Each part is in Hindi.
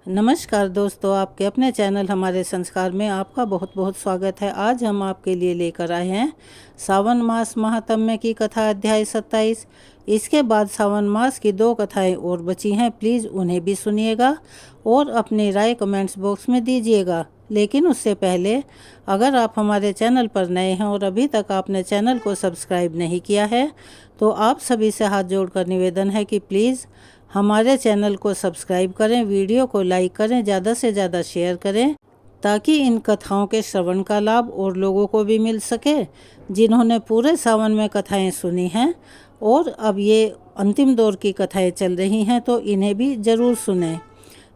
नमस्कार दोस्तों, आपके अपने चैनल हमारे संस्कार में आपका बहुत बहुत स्वागत है। आज हम आपके लिए लेकर आए हैं सावन मास महात्म्य की कथा अध्याय 27। इसके बाद सावन मास की 2 कथाएं और बची हैं। प्लीज़ उन्हें भी सुनिएगा और अपनी राय कमेंट्स बॉक्स में दीजिएगा। लेकिन उससे पहले अगर आप हमारे चैनल पर नए हैं और अभी तक आपने चैनल को सब्सक्राइब नहीं किया है तो आप सभी से हाथ जोड़कर निवेदन है कि प्लीज़ हमारे चैनल को सब्सक्राइब करें, वीडियो को लाइक करें, ज़्यादा से ज़्यादा शेयर करें ताकि इन कथाओं के श्रवण का लाभ और लोगों को भी मिल सके जिन्होंने पूरे सावन में कथाएं सुनी हैं और अब ये अंतिम दौर की कथाएं चल रही हैं तो इन्हें भी ज़रूर सुनें।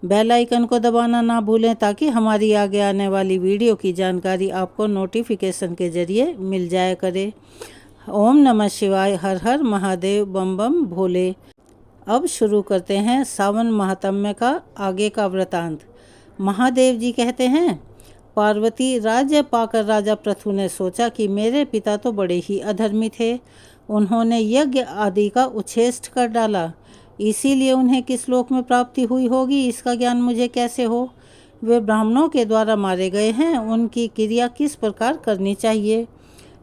बेल आइकन को दबाना ना भूलें ताकि हमारी आगे आने वाली वीडियो की जानकारी आपको नोटिफिकेशन के ज़रिए मिल जाया करे। ओम नमः शिवाय, हर हर महादेव, बम बम भोले। अब शुरू करते हैं सावन महात्म्य का आगे का वृतांत। महादेव जी कहते हैं, पार्वती राज्य पाकर राजा पृथु ने सोचा कि मेरे पिता तो बड़े ही अधर्मी थे। उन्होंने यज्ञ आदि का उच्छेद कर डाला, इसीलिए उन्हें किस लोक में प्राप्ति हुई होगी इसका ज्ञान मुझे कैसे हो। वे ब्राह्मणों के द्वारा मारे गए हैं, उनकी क्रिया किस प्रकार करनी चाहिए।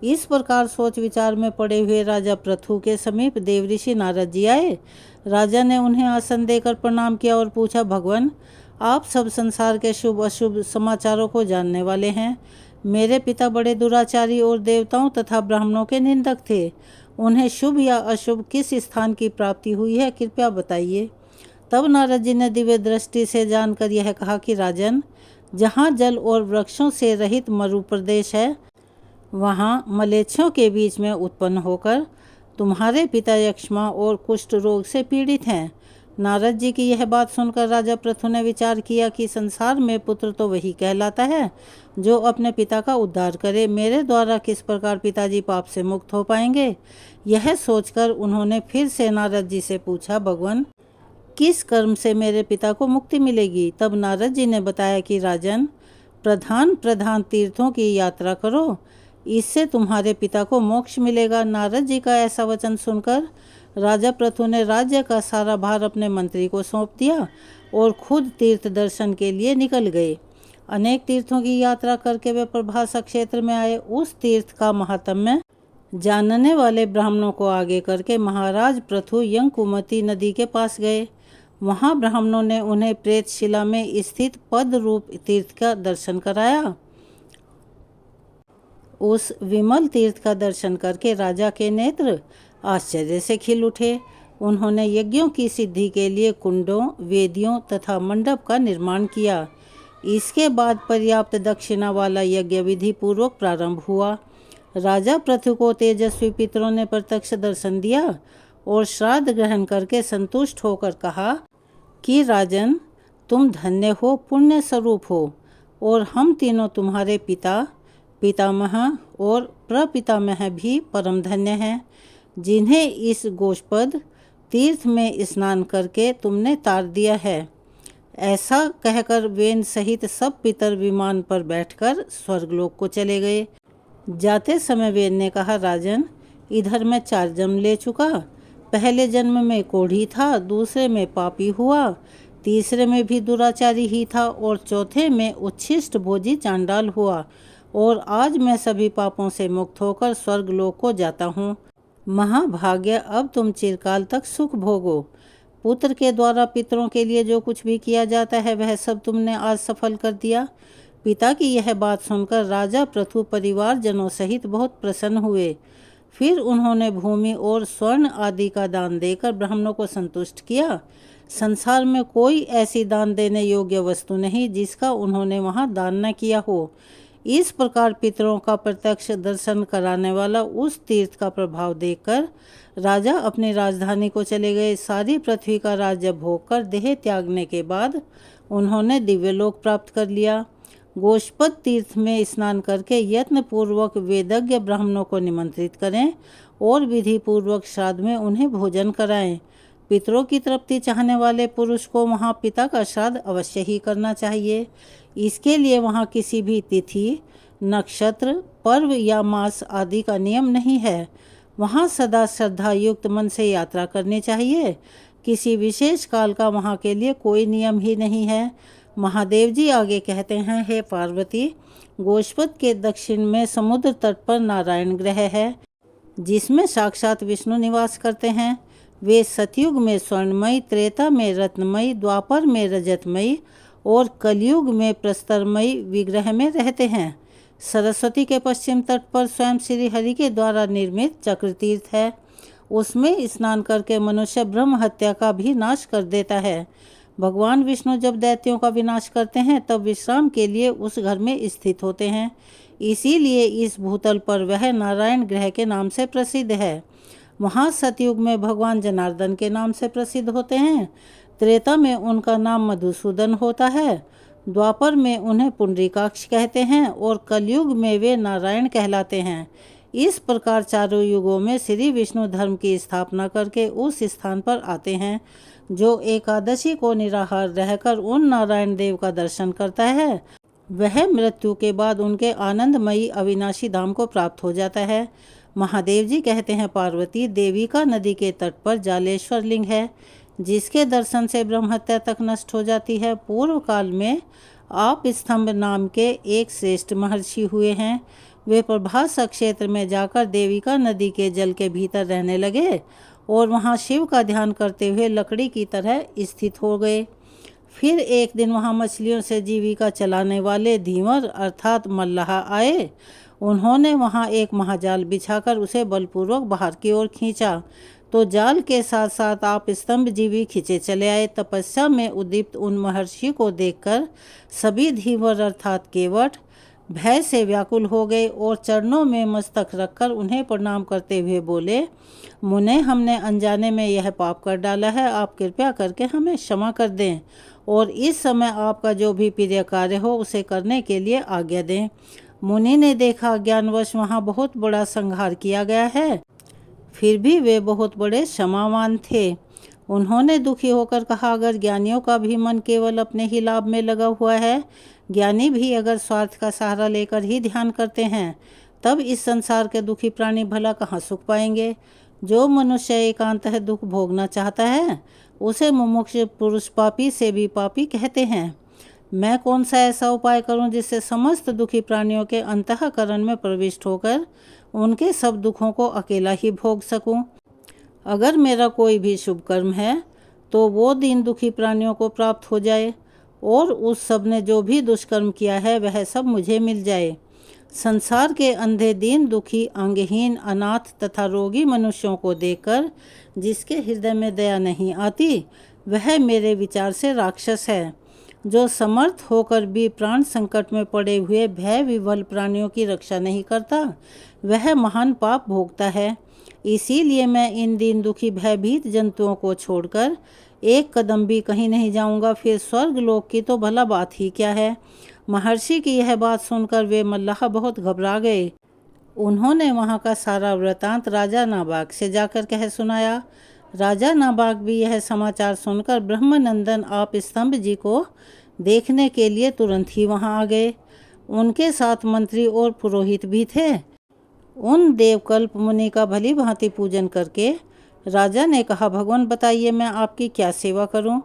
इस प्रकार सोच विचार में पड़े हुए राजा पृथु के समीप देवऋषि नारद जी आए। राजा ने उन्हें आसन देकर प्रणाम किया और पूछा, भगवान, आप सब संसार के शुभ अशुभ समाचारों को जानने वाले हैं। मेरे पिता बड़े दुराचारी और देवताओं तथा ब्राह्मणों के निंदक थे। उन्हें शुभ या अशुभ किस स्थान की प्राप्ति हुई है, कृपया बताइए। तब नारद जी ने दिव्य दृष्टि से जानकर यह कहा कि राजन, जहाँ जल और वृक्षों से रहित मरु प्रदेश है वहाँ मलेच्छों के बीच में उत्पन्न होकर तुम्हारे पिता यक्ष्मा और कुष्ठ रोग से पीड़ित हैं। नारद जी की यह बात सुनकर राजा पृथु ने विचार किया कि संसार में पुत्र तो वही कहलाता है जो अपने पिता का उद्धार करे। मेरे द्वारा किस प्रकार पिताजी पाप से मुक्त हो पाएंगे। यह सोचकर उन्होंने फिर से नारद जी से पूछा, भगवान, किस कर्म से मेरे पिता को मुक्ति मिलेगी। तब नारद जी ने बताया कि राजन, प्रधान प्रधान तीर्थों की यात्रा करो, इससे तुम्हारे पिता को मोक्ष मिलेगा। नारद जी का ऐसा वचन सुनकर राजा पृथु ने राज्य का सारा भार अपने मंत्री को सौंप दिया और खुद तीर्थ दर्शन के लिए निकल गए। अनेक तीर्थों की यात्रा करके वे प्रभासा क्षेत्र में आए। उस तीर्थ का महात्म्य जानने वाले ब्राह्मणों को आगे करके महाराज पृथु यंकुमती नदी के पास गए। वहां ब्राह्मणों ने उन्हें प्रेतशिला में स्थित पद रूप तीर्थ का दर्शन कराया। उस विमल तीर्थ का दर्शन करके राजा के नेत्र आश्चर्य से खिल उठे। उन्होंने यज्ञों की सिद्धि के लिए कुंडों, वेदियों तथा मंडप का निर्माण किया। इसके बाद पर्याप्त दक्षिणा वाला यज्ञ विधि पूर्वक प्रारंभ हुआ। राजा पृथु को तेजस्वी पितरों ने प्रत्यक्ष दर्शन दिया और श्राद्ध ग्रहण करके संतुष्ट होकर कहा कि राजन, तुम धन्य हो, पुण्य स्वरूप हो और हम तीनों तुम्हारे पिता, पितामह और प्रपितामह भी परम धन्य हैं, जिन्हें इस गोष्पद तीर्थ में स्नान करके तुमने तार दिया है। ऐसा कहकर वेन सहित सब पितर विमान पर बैठकर स्वर्गलोक को चले गए। जाते समय वेन ने कहा, राजन, इधर मैं 4 जन्म ले चुका। पहले जन्म में कोढ़ी था, दूसरे में पापी हुआ, तीसरे में भी दुराचारी ही था और चौथे में उच्छिष्ट भोजी चांडाल हुआ और आज मैं सभी पापों से मुक्त होकर स्वर्गलोक को जाता हूँ। महाभाग्य, अब तुम चिरकाल तक सुख भोगो। पुत्र के द्वारा पितरों के लिए जो कुछ भी किया जाता है वह सब तुमने आज सफल कर दिया। पिता की यह बात सुनकर राजा पृथु परिवारजनों सहित बहुत प्रसन्न हुए। फिर उन्होंने भूमि और स्वर्ण आदि का दान देकर ब्राह्मणों को संतुष्ट किया। संसार में कोई ऐसी दान देने योग्य वस्तु नहीं जिसका उन्होंने वहाँ दान न किया हो। इस प्रकार पितरों का प्रत्यक्ष दर्शन कराने वाला उस तीर्थ का प्रभाव देखकर राजा अपनी राजधानी को चले गए। सारी पृथ्वी का राज्य भोग कर देह त्यागने के बाद उन्होंने दिव्यलोक प्राप्त कर लिया। गोष्पद तीर्थ में स्नान करके यत्न पूर्वक वेदज्ञ ब्राह्मणों को निमंत्रित करें और विधि पूर्वक श्राद्ध में उन्हें भोजन कराएं। पितरों की तृप्ति चाहने वाले पुरुष को वहाँ पिता का श्राद्ध अवश्य ही करना चाहिए। इसके लिए वहाँ किसी भी तिथि, नक्षत्र, पर्व या मास आदि का नियम नहीं है। वहाँ सदा श्रद्धा युक्त मन से यात्रा करनी चाहिए। किसी विशेष काल का वहाँ के लिए कोई नियम ही नहीं है। महादेव जी आगे कहते हैं, हे पार्वती, गोशपद के दक्षिण में समुद्र तट पर नारायण ग्रह है, जिसमें साक्षात विष्णु निवास करते हैं। वे सतयुग में स्वर्णमयी, त्रेता में रत्नमयी, द्वापर में रजतमयी और कलयुग में प्रस्तरमयी विग्रह में रहते हैं। सरस्वती के पश्चिम तट पर स्वयं श्री हरि के द्वारा निर्मित चक्र तीर्थ है। उसमें स्नान करके मनुष्य ब्रह्म हत्या का भी नाश कर देता है। भगवान विष्णु जब दैत्यों का विनाश करते हैं तब विश्राम के लिए उस घर में स्थित होते हैं। इसीलिए इस भूतल पर वह नारायण ग्रह के नाम से प्रसिद्ध है। वहाँ सतयुग में भगवान जनार्दन के नाम से प्रसिद्ध होते हैं। त्रेता में उनका नाम मधुसूदन होता है। द्वापर में उन्हें पुंडरीकाक्ष कहते हैं और कलयुग में वे नारायण कहलाते हैं। इस प्रकार चारों युगों में श्री विष्णु धर्म की स्थापना करके उस स्थान पर आते हैं। जो एकादशी को निराहार रहकर उन नारायण देव का दर्शन करता है, वह मृत्यु के बाद उनके आनंदमयी अविनाशी धाम को प्राप्त हो जाता है। महादेव जी कहते हैं, पार्वती, देविका नदी के तट पर जालेश्वर लिंग है, जिसके दर्शन से ब्रह्महत्या तक नष्ट हो जाती है। पूर्व काल में आप स्तंभ नाम के एक श्रेष्ठ महर्षि हुए हैं। वे प्रभास क्षेत्र में जाकर देविका नदी के जल के भीतर रहने लगे और वहाँ शिव का ध्यान करते हुए लकड़ी की तरह स्थित हो गए। फिर एक दिन वहाँ मछलियों से जीविका चलाने वाले धीवर अर्थात मल्लाह आए। उन्होंने वहाँ एक महाजाल बिछाकर उसे बलपूर्वक बाहर की ओर खींचा, तो जाल के साथ साथ आप स्तंभ जीवी खींचे चले आए। तपस्या में उद्दीप्त उन महर्षि को देखकर सभी धीवर अर्थात केवट भय से व्याकुल हो गए और चरणों में मस्तक रखकर उन्हें प्रणाम करते हुए बोले, मुने, हमने अनजाने में यह पाप कर डाला है, आप कृपया करके हमें क्षमा कर दें और इस समय आपका जो भी प्रिय कार्य हो उसे करने के लिए आज्ञा दें। मुनि ने देखा ज्ञानवश वहाँ बहुत बड़ा संहार किया गया है, फिर भी वे बहुत बड़े क्षमावान थे। उन्होंने दुखी होकर कहा, अगर ज्ञानियों का भी मन केवल अपने ही लाभ में लगा हुआ है, ज्ञानी भी अगर स्वार्थ का सहारा लेकर ही ध्यान करते हैं, तब इस संसार के दुखी प्राणी भला कहाँ सुख पाएंगे। जो मनुष्य एकांत है दुख भोगना चाहता है, उसे मुमुक्षु पुरुष पापी से भी पापी कहते हैं। मैं कौन सा ऐसा उपाय करूं जिससे समस्त दुखी प्राणियों के अंतःकरण में प्रविष्ट होकर उनके सब दुखों को अकेला ही भोग सकूं। अगर मेरा कोई भी शुभ कर्म है तो वो दीन दुखी प्राणियों को प्राप्त हो जाए और उस सब ने जो भी दुष्कर्म किया है वह सब मुझे मिल जाए। संसार के अंधे, दीन, दुखी, अंगहीन, अनाथ तथा रोगी मनुष्यों को देखकर जिसके हृदय में दया नहीं आती, वह मेरे विचार से राक्षस है। जो समर्थ होकर भी प्राण संकट में पड़े हुए भय विवल प्राणियों की रक्षा नहीं करता, वह महान पाप भोगता है। इसीलिए मैं इन दीन दुखी भयभीत जंतुओं को छोड़कर एक कदम भी कहीं नहीं जाऊंगा। फिर स्वर्ग लोक की तो भला बात ही क्या है। महर्षि की यह बात सुनकर वे मल्लाह बहुत घबरा गए। उन्होंने वहाँ का सारा वृतांत राजा नाबाग से जाकर कह सुनाया। राजा नाबाग भी यह समाचार सुनकर ब्रह्मनंदन आप स्तंभ जी को देखने के लिए तुरंत ही वहाँ आ गए। उनके साथ मंत्री और पुरोहित भी थे। उन देवकल्प मुनि का भली भांति पूजन करके राजा ने कहा, भगवान बताइए मैं आपकी क्या सेवा करूं?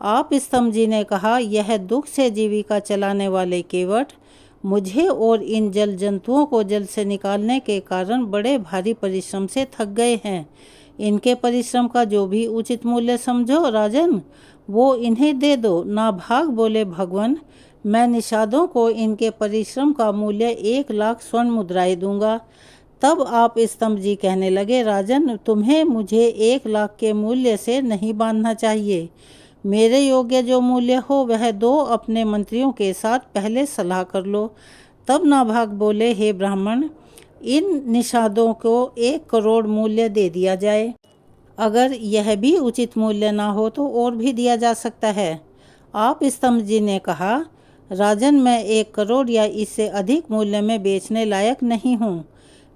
आप स्तंभ जी ने कहा, यह दुख से जीविका चलाने वाले केवट मुझे और इन जल जंतुओं को जल से निकालने के कारण बड़े भारी परिश्रम से थक गए हैं। इनके परिश्रम का जो भी उचित मूल्य समझो राजन, वो इन्हें दे दो। नाभाग बोले, भगवान, मैं निषादों को इनके परिश्रम का मूल्य 1,00,000 स्वर्ण मुद्राएं दूंगा। तब आप स्तंभ जी कहने लगे, राजन, तुम्हें मुझे 1,00,000 के मूल्य से नहीं बांधना चाहिए। मेरे योग्य जो मूल्य हो वह दो अपने मंत्रियों के साथ पहले सलाह कर लो। तब नाभाग बोले, हे ब्राह्मण, इन निषादों को 1 करोड़ मूल्य दे दिया जाए। अगर यह भी उचित मूल्य ना हो तो और भी दिया जा सकता है। आप स्तंभ जी ने कहा, राजन, मैं 1 करोड़ या इससे अधिक मूल्य में बेचने लायक नहीं हूँ।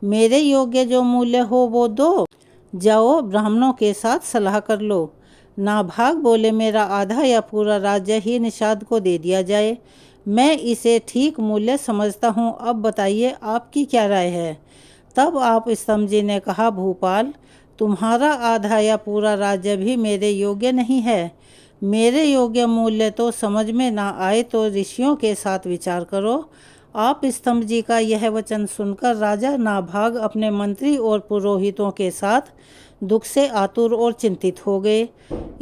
मेरे योग्य जो मूल्य हो वो दो। जाओ ब्राह्मणों के साथ सलाह कर लो। नाभाग बोले, मेरा आधा या पूरा राज्य ही निषाद को दे दिया जाए। मैं इसे ठीक मूल्य समझता हूँ। अब बताइए आपकी क्या राय है। तब आप स्तंभ जी ने कहा, भूपाल, तुम्हारा आधा या पूरा राज्य भी मेरे योग्य नहीं है। मेरे योग्य मूल्य तो समझ में ना आए तो ऋषियों के साथ विचार करो। आप स्तंभ जी का यह वचन सुनकर राजा नाभाग अपने मंत्री और पुरोहितों के साथ दुख से आतुर और चिंतित हो गए।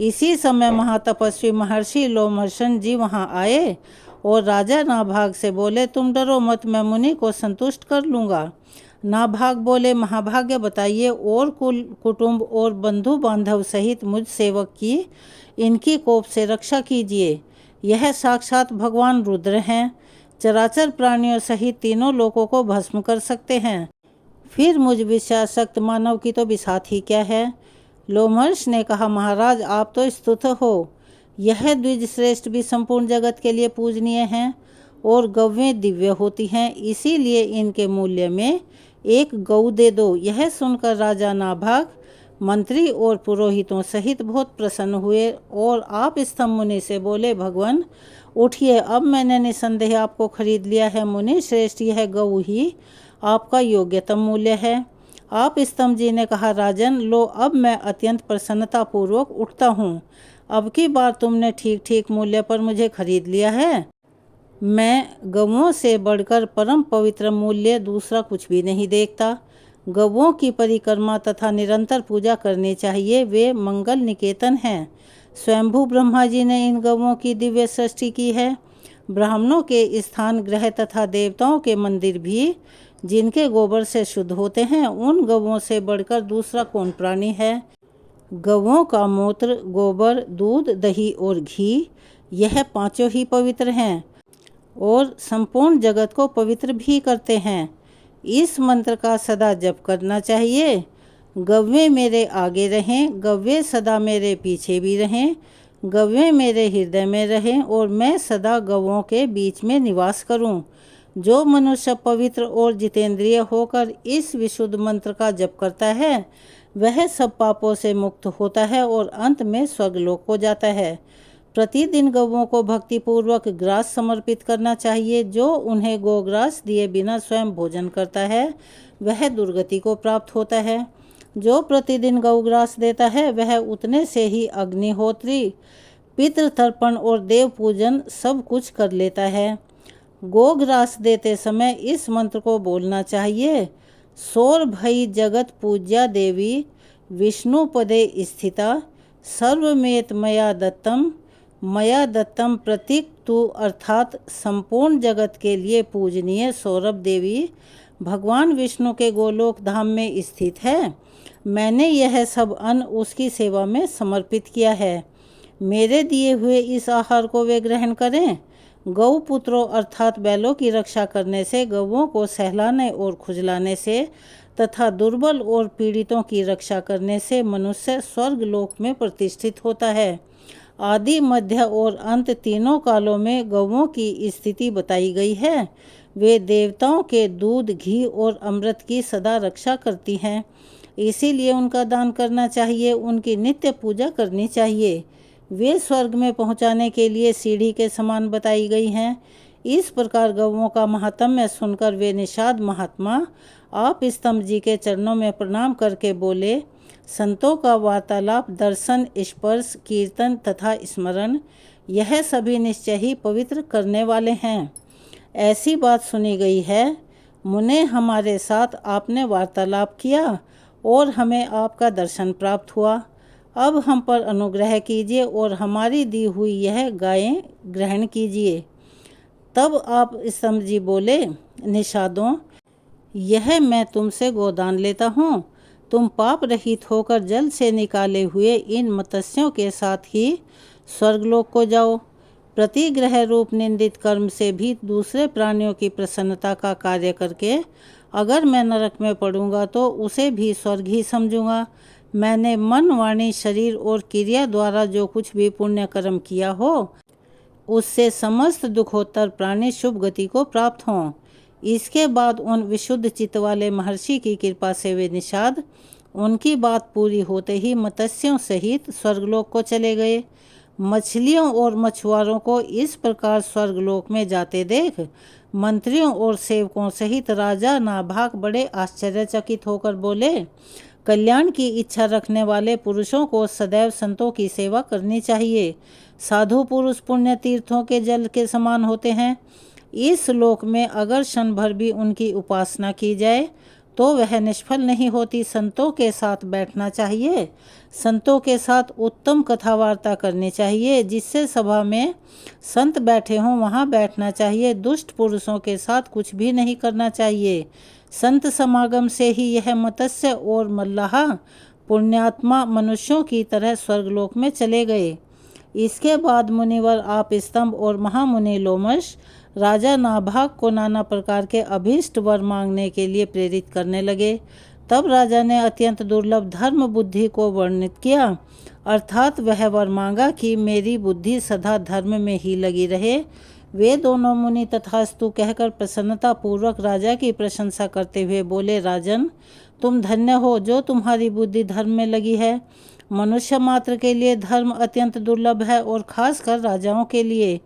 इसी समय महातपस्वी महर्षि लोमहर्षण जी वहां आए और राजा नाभाग से बोले, तुम डरो मत, मैं मुनि को संतुष्ट कर लूँगा। नाभाग बोले, महाभाग्य बताइए, और कुल कुटुंब और बंधु बांधव सहित मुझ सेवक की इनकी कोप से रक्षा कीजिए। यह साक्षात भगवान रुद्र हैं, चराचर प्राणियों सहित तीनों लोकों को भस्म कर सकते हैं। फिर मुझ विषयासक्त मानव की तो बिसात ही क्या है। लोमहर्ष ने कहा, महाराज आप तो स्तुत हो। यह द्विज श्रेष्ठ भी संपूर्ण जगत के लिए पूजनीय हैं और गौवें दिव्य होती हैं, इसीलिए इनके मूल्य में एक गौ दे दो। यह सुनकर राजा नाभाग मंत्री और पुरोहितों सहित बहुत प्रसन्न हुए और आप स्तंभ मुनि से बोले, भगवान उठिए, अब मैंने निसंदेह आपको खरीद लिया है। मुनि श्रेष्ठ, यह गौ ही आपका योग्यतम मूल्य है। आप स्तंभ जी ने कहा, राजन लो, अब मैं अत्यंत प्रसन्नतापूर्वक उठता हूँ। अब की बार तुमने ठीक ठीक मूल्य पर मुझे खरीद लिया है। मैं गौओं से बढ़कर परम पवित्र मूल्य दूसरा कुछ भी नहीं देखता। गौओं की परिक्रमा तथा निरंतर पूजा करनी चाहिए, वे मंगल निकेतन हैं। स्वयंभू ब्रह्मा जी ने इन गौओं की दिव्य सृष्टि की है। ब्राह्मणों के स्थान ग्रह तथा देवताओं के मंदिर भी जिनके गोबर से शुद्ध होते हैं, उन गौओं से बढ़कर दूसरा कौन प्राणी है। गौओं का मूत्र, गोबर, दूध, दही और घी, यह पांचों ही पवित्र हैं और संपूर्ण जगत को पवित्र भी करते हैं। इस मंत्र का सदा जप करना चाहिए। गौवें मेरे आगे रहें, गौवें सदा मेरे पीछे भी रहें, गौवें मेरे हृदय में रहें और मैं सदा गौओं के बीच में निवास करूं। जो मनुष्य पवित्र और जितेंद्रिय होकर इस विशुद्ध मंत्र का जप करता है, वह सब पापों से मुक्त होता है और अंत में स्वर्गलोक हो जाता है। प्रतिदिन गौओं को भक्तिपूर्वक ग्रास समर्पित करना चाहिए। जो उन्हें गोग्रास दिए बिना स्वयं भोजन करता है, वह दुर्गति को प्राप्त होता है। जो प्रतिदिन गौग्रास देता है, वह उतने से ही अग्निहोत्री, पितृतर्पण और देव पूजन सब कुछ कर लेता है। गोग्रास देते समय इस मंत्र को बोलना चाहिए, सोर भई जगत पूज्या देवी, विष्णु पदे स्थिता, सर्वमेत मया दत्तम प्रतीक तू, अर्थात संपूर्ण जगत के लिए पूजनीय सौरभ देवी भगवान विष्णु के गोलोक धाम में स्थित है। मैंने यह सब अन्न उसकी सेवा में समर्पित किया है। मेरे दिए हुए इस आहार को वे ग्रहण करें। गौ पुत्रों अर्थात बैलों की रक्षा करने से, गौओं को सहलाने और खुजलाने से तथा दुर्बल और पीड़ितों की रक्षा करने से मनुष्य स्वर्ग लोक में प्रतिष्ठित होता है। आदि, मध्य और अंत तीनों कालों में गौओं की स्थिति बताई गई है। वे देवताओं के दूध, घी और अमृत की सदा रक्षा करती हैं, इसीलिए उनका दान करना चाहिए, उनकी नित्य पूजा करनी चाहिए। वे स्वर्ग में पहुंचाने के लिए सीढ़ी के समान बताई गई हैं। इस प्रकार गौओं का महात्म्य सुनकर वे निषाद महात्मा आप स्तंभ जी के चरणों में प्रणाम करके बोले, संतों का वार्तालाप, दर्शन, स्पर्श, कीर्तन तथा स्मरण, यह सभी निश्चय ही पवित्र करने वाले हैं। ऐसी बात सुनी गई है, मुने हमारे साथ आपने वार्तालाप किया और हमें आपका दर्शन प्राप्त हुआ। अब हम पर अनुग्रह कीजिए और हमारी दी हुई यह गायें ग्रहण कीजिए। तब आप स्तंभ जी बोले, निषादों, यह मैं तुमसे गोदान लेता हूँ। तुम पाप रहित होकर जल से निकाले हुए इन मत्स्यों के साथ ही स्वर्गलोक को जाओ। प्रतिग्रह रूप निंदित कर्म से भी दूसरे प्राणियों की प्रसन्नता का कार्य करके अगर मैं नरक में पड़ूंगा तो उसे भी स्वर्ग ही समझूंगा। मैंने मन, वाणी, शरीर और क्रिया द्वारा जो कुछ भी पुण्य कर्म किया हो, उससे समस्त दुखोत्तर प्राणी शुभ गति को प्राप्त हों। इसके बाद उन विशुद्ध चित्त वाले महर्षि की कृपा से वे निषाद उनकी बात पूरी होते ही मत्स्यों सहित स्वर्गलोक को चले गए। मछलियों और मछुआरों को इस प्रकार स्वर्गलोक में जाते देख मंत्रियों और सेवकों सहित राजा नाभाग बड़े आश्चर्यचकित होकर बोले, कल्याण की इच्छा रखने वाले पुरुषों को सदैव संतों की सेवा करनी चाहिए। साधु पुरुष पुण्य तीर्थों के जल के समान होते हैं। इस लोक में अगर क्षण भर भी उनकी उपासना की जाए तो वह निष्फल नहीं होती। संतों के साथ बैठना चाहिए, संतों के साथ उत्तम कथा वार्ता करनी चाहिए। जिससे सभा में संत बैठे हों वहाँ बैठना चाहिए। दुष्ट पुरुषों के साथ कुछ भी नहीं करना चाहिए। संत समागम से ही यह मत्स्य और मल्लाह पुण्यात्मा मनुष्यों की तरह स्वर्गलोक में चले गए। इसके बाद मुनिवर आप स्तंभ और महामुनि लोमश राजा नाभाग को नाना प्रकार के अभीष्ट वर मांगने के लिए प्रेरित करने लगे। तब राजा ने अत्यंत दुर्लभ धर्म बुद्धि को वर्णित किया, अर्थात वह वर मांगा कि मेरी बुद्धि सदा धर्म में ही लगी रहे। वे दोनों मुनि तथास्तु कहकर प्रसन्नता पूर्वक राजा की प्रशंसा करते हुए बोले, राजन तुम धन्य हो जो तुम्हारी बुद्धि धर्म में लगी है। मनुष्य मात्र के लिए धर्म अत्यंत दुर्लभ है और खासकर राजाओं के लिए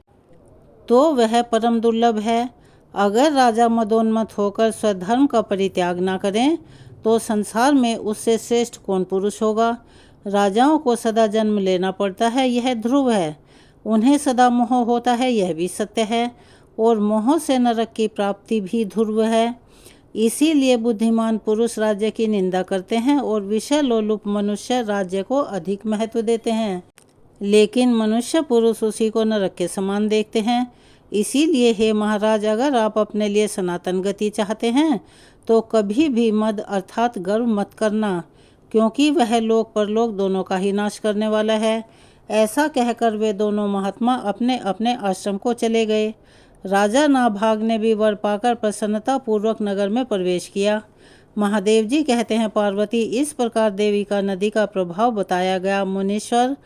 तो वह परम दुर्लभ है। अगर राजा मदोन्मत्त होकर स्वधर्म का परित्याग न करें तो संसार में उससे श्रेष्ठ कौन पुरुष होगा। राजाओं को सदा जन्म लेना पड़ता है, यह ध्रुव है। उन्हें सदा मोह होता है, यह भी सत्य है। और मोह से नरक की प्राप्ति भी ध्रुव है। इसीलिए बुद्धिमान पुरुष राज्य की निंदा करते हैं और विषय लोलुप मनुष्य राज्य को अधिक महत्व देते हैं, लेकिन मनुष्य पुरुष उसी को नरक के समान देखते हैं। इसीलिए हे महाराज, अगर आप अपने लिए सनातन गति चाहते हैं तो कभी भी मद अर्थात गर्व मत करना, क्योंकि वह लोक परलोक दोनों का ही नाश करने वाला है। ऐसा कहकर वे दोनों महात्मा अपने अपने आश्रम को चले गए। राजा नाभाग ने भी वर पाकर प्रसन्नता पूर्वक नगर में प्रवेश किया। महादेव जी कहते हैं, पार्वती इस प्रकार देविका नदी का प्रभाव बताया गया। मुनीश्वर,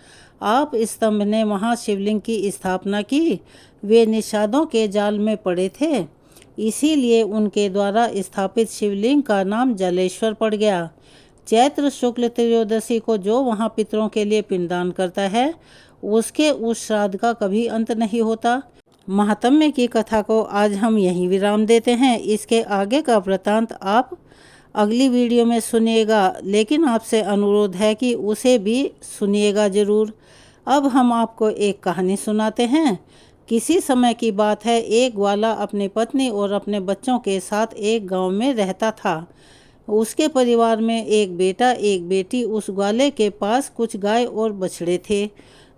आप स्तंभ ने वहाँ शिवलिंग की स्थापना की। वे निषादों के जाल में पड़े थे, इसीलिए उनके द्वारा स्थापित शिवलिंग का नाम जलेश्वर पड़ गया। चैत्र शुक्ल त्रयोदशी को जो वहाँ पितरों के लिए पिंडदान करता है उसके उस श्राद्ध का कभी अंत नहीं होता। महात्म्य की कथा को आज हम यहीं विराम देते हैं। इसके आगे का वृतांत आप अगली वीडियो में सुनिएगा, लेकिन आपसे अनुरोध है कि उसे भी सुनिएगा ज़रूर। अब हम आपको एक कहानी सुनाते हैं। किसी समय की बात है, एक ग्वाला अपनी पत्नी और अपने बच्चों के साथ एक गांव में रहता था। उसके परिवार में एक बेटा एक बेटी। उस ग्वाले के पास कुछ गाय और बछड़े थे।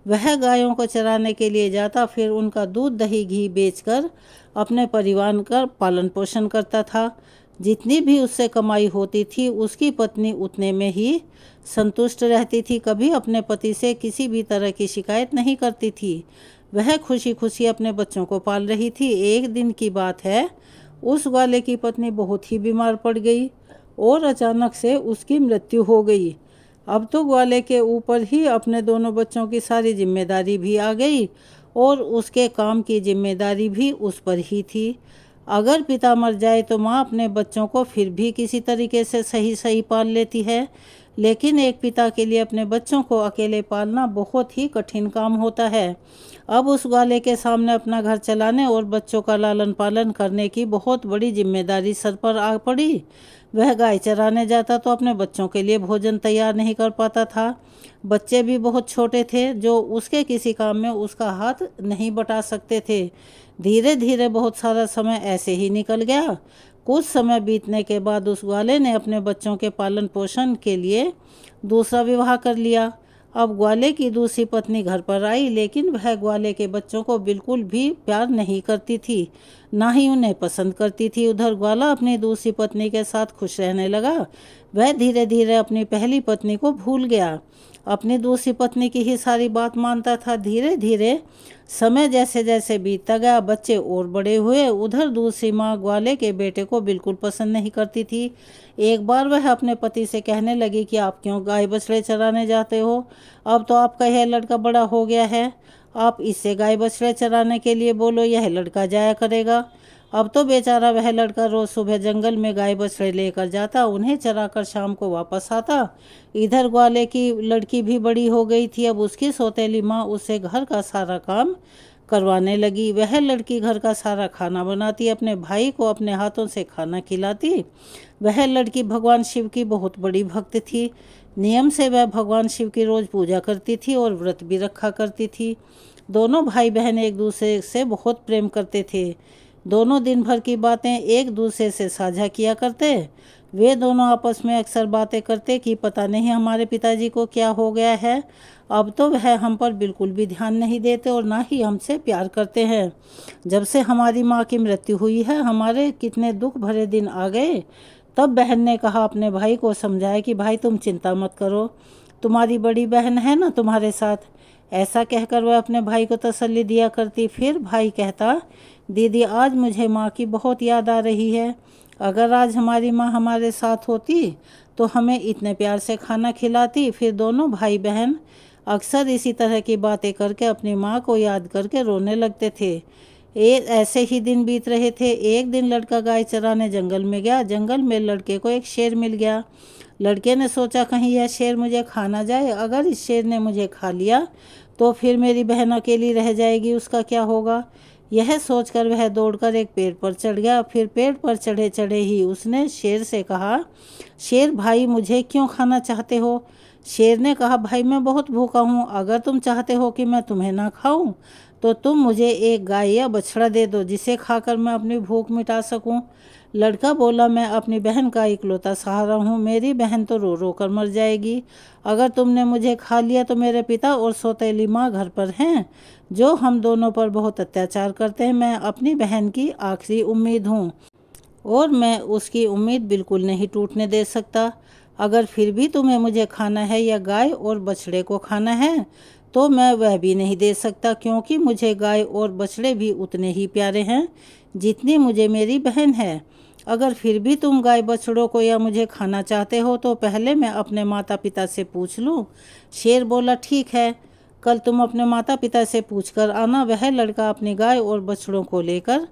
वह गायों को चराने के लिए जाता, फिर उनका दूध दही घी बेचकर अपने परिवार का पालन पोषण करता था। जितनी भी उससे कमाई होती थी उसकी पत्नी उतने में ही संतुष्ट रहती थी। कभी अपने पति से किसी भी तरह की शिकायत नहीं करती थी। वह खुशी खुशी अपने बच्चों को पाल रही थी। एक दिन की बात है, उस ग्वाले की पत्नी बहुत ही बीमार पड़ गई और अचानक से उसकी मृत्यु हो गई। अब तो ग्वाले के ऊपर ही अपने दोनों बच्चों की सारी जिम्मेदारी भी आ गई और उसके काम की जिम्मेदारी भी उस पर ही थी। अगर पिता मर जाए तो माँ अपने बच्चों को फिर भी किसी तरीके से सही सही पाल लेती है, लेकिन एक पिता के लिए अपने बच्चों को अकेले पालना बहुत ही कठिन काम होता है। अब उस ग्वाले के सामने अपना घर चलाने और बच्चों का लालन पालन करने की बहुत बड़ी जिम्मेदारी सर पर आ पड़ी। वह गाय चराने जाता तो अपने बच्चों के लिए भोजन तैयार नहीं कर पाता था। बच्चे भी बहुत छोटे थे जो उसके किसी काम में उसका हाथ नहीं बटा सकते थे। धीरे धीरे बहुत सारा समय ऐसे ही निकल गया। कुछ समय बीतने के बाद उस ग्वाले ने अपने बच्चों के पालन पोषण के लिए दूसरा विवाह कर लिया। अब ग्वाले की दूसरी पत्नी घर पर आई, लेकिन वह ग्वाले के बच्चों को बिल्कुल भी प्यार नहीं करती थी, ना ही उन्हें पसंद करती थी। उधर ग्वाला अपनी दूसरी पत्नी के साथ खुश रहने लगा। वह धीरे धीरे अपनी पहली पत्नी को भूल गया, अपनी दूसरी पत्नी की ही सारी बात मानता था। धीरे धीरे समय जैसे जैसे बीतता गया, बच्चे और बड़े हुए। उधर दूसरी माँ ग्वाले के बेटे को बिल्कुल पसंद नहीं करती थी। एक बार वह अपने पति से कहने लगी कि आप क्यों गाय बछड़े चराने जाते हो? अब तो आपका यह लड़का बड़ा हो गया है, आप इससे गाय बछड़े चराने के लिए बोलो, यह लड़का जाया करेगा। अब तो बेचारा वह लड़का रोज सुबह जंगल में गाय बछड़े लेकर जाता, उन्हें चराकर शाम को वापस आता। इधर ग्वाले की लड़की भी बड़ी हो गई थी। अब उसकी सौतेली माँ उससे घर का सारा काम करवाने लगी। वह लड़की घर का सारा खाना बनाती, अपने भाई को अपने हाथों से खाना खिलाती। वह लड़की भगवान शिव की बहुत बड़ी भक्त थी। नियम से वह भगवान शिव की रोज़ पूजा करती थी और व्रत भी रखा करती थी। दोनों भाई बहन एक दूसरे से बहुत प्रेम करते थे। दोनों दिन भर की बातें एक दूसरे से साझा किया करते। वे दोनों आपस में अक्सर बातें करते कि पता नहीं हमारे पिताजी को क्या हो गया है। अब तो वह हम पर बिल्कुल भी ध्यान नहीं देते और ना ही हमसे प्यार करते हैं। जब से हमारी माँ की मृत्यु हुई है, हमारे कितने दुख भरे दिन आ गए। तब बहन ने कहा, अपने भाई को समझाया कि भाई तुम चिंता मत करो, तुम्हारी बड़ी बहन है ना तुम्हारे साथ। ऐसा कहकर वह अपने भाई को तसल्ली दिया करती। फिर भाई कहता, दीदी आज मुझे माँ की बहुत याद आ रही है। अगर आज हमारी माँ हमारे साथ होती तो हमें इतने प्यार से खाना खिलाती। फिर दोनों भाई बहन अक्सर इसी तरह की बातें करके अपनी माँ को याद करके रोने लगते थे। ऐसे ही दिन बीत रहे थे। एक दिन लड़का गाय चराने जंगल में गया। जंगल में लड़के को एक शेर मिल गया। लड़के ने सोचा, कहीं यह शेर मुझे खा ना जाए। अगर इस शेर ने मुझे खा लिया तो फिर मेरी बहन अकेली रह जाएगी, उसका क्या होगा। यह सोचकर वह दौड़कर एक पेड़ पर चढ़ गया। फिर पेड़ पर चढ़े चढ़े ही उसने शेर से कहा, शेर भाई मुझे क्यों खाना चाहते हो। शेर ने कहा, भाई मैं बहुत भूखा हूँ, अगर तुम चाहते हो कि मैं तुम्हें ना खाऊं तो तुम मुझे एक गाय या बछड़ा दे दो, जिसे खाकर मैं अपनी भूख मिटा सकूं। लड़का बोला, मैं अपनी बहन का इकलौता सहारा हूँ, मेरी बहन तो रो रो कर मर जाएगी। अगर तुमने मुझे खा लिया तो मेरे पिता और सौतेली माँ घर पर हैं, जो हम दोनों पर बहुत अत्याचार करते हैं। मैं अपनी बहन की आखिरी उम्मीद हूँ और मैं उसकी उम्मीद बिल्कुल नहीं टूटने दे सकता। अगर फिर भी तुम्हें मुझे खाना है या गाय और बछड़े को खाना है तो मैं वह भी नहीं दे सकता, क्योंकि मुझे गाय और बछड़े भी उतने ही प्यारे हैं जितनी मुझे मेरी बहन है। अगर फिर भी तुम गाय बछड़ों को या मुझे खाना चाहते हो तो पहले मैं अपने माता पिता से पूछ लूँ। शेर बोला, ठीक है, कल तुम अपने माता पिता से पूछ कर आना। वह लड़का अपनी गाय और बछड़ों को लेकर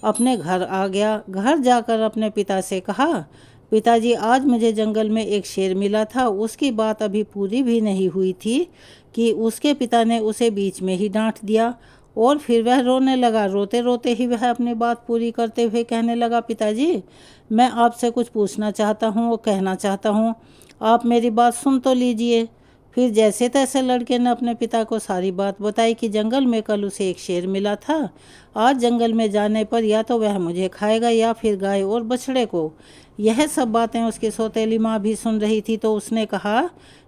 अपने घर आ गया। घर जाकर अपने पिता से कहा, पिताजी आज मुझे जंगल में एक शेर मिला था। उसकी बात अभी पूरी भी नहीं हुई थी कि उसके पिता ने उसे बीच में ही डांट दिया और फिर वह रोने लगा। रोते रोते ही वह अपनी बात पूरी करते हुए कहने लगा, पिताजी मैं आपसे कुछ पूछना चाहता हूँ और कहना चाहता हूँ, आप मेरी बात सुन तो लीजिए। फिर जैसे तैसे लड़के ने अपने पिता को सारी बात बताई कि जंगल में कल उसे एक शेर मिला था। आज जंगल में जाने पर या तो वह मुझे खाएगा या फिर गाय और बछड़े को। यह सब बातें उसकी सौतेली माँ भी सुन रही थी। तो उसने कहा